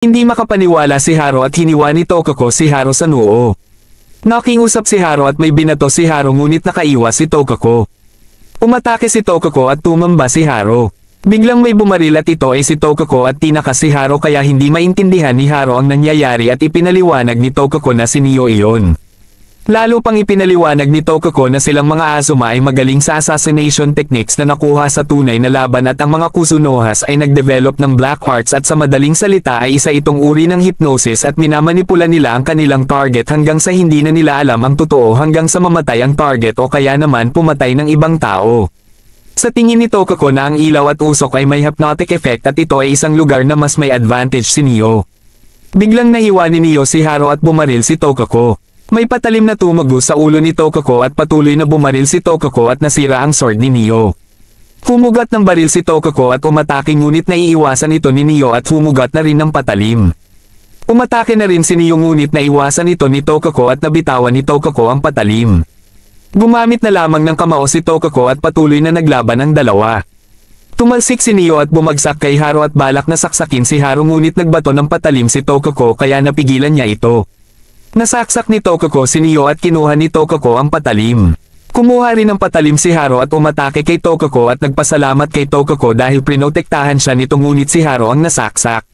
Hindi makapaniwala si Haro at hiniwa ni Tokako si Haro sa noo. Nakiusap si Haro at may binato si Haro ngunit nakaiwas si Tokako. Umatake si Tokako at tumamba si Haro. Biglang may bumaril at ito ay si Tokako at tinakas si Haro kaya hindi maintindihan ni Haro ang nangyayari at ipinaliwanag ni Tokako na si Neo iyon. Lalo pang ipinaliwanag ni Tokako na silang mga Azuma ay magaling sa assassination techniques na nakuha sa tunay na laban at ang mga Kuzunohas ay nagdevelop ng Black Hearts at sa madaling salita ay isa itong uri ng hypnosis at minamanipula nila ang kanilang target hanggang sa hindi na nila alam ang totoo hanggang sa mamatay ang target o kaya naman pumatay ng ibang tao. Sa tingin ni Tokako na ang ilaw at usok ay may hypnotic effect at ito ay isang lugar na mas may advantage si Neo. Biglang nahiwa ni Neo si Haro at bumaril si Tokako. May patalim na tumago sa ulo ni Tokako at patuloy na bumaril si Tokako at nasira ang sword ni Neo. Humugat ng baril si Tokako at umatake ngunit naiiwasan ito ni Neo at humugat na rin ng patalim. Umatake na rin si Neo ngunit naiwasan ito ni Tokako at nabitawan ni Tokako ang patalim. Gumamit na lamang ng kamao si Tokako at patuloy na naglaban ang dalawa. Tumalsik si Neo at bumagsak kay Haro at balak na saksakin si Haro ngunit nagbato ng patalim si Tokako kaya napigilan niya ito. Nasaksak ni Tokako si Neo at kinuha ni Tokako ang patalim. Kumuha rin ng patalim si Haro at umatake kay Tokako at nagpasalamat kay Tokako dahil prinotektahan siya nito ngunit si Haro ang nasaksak.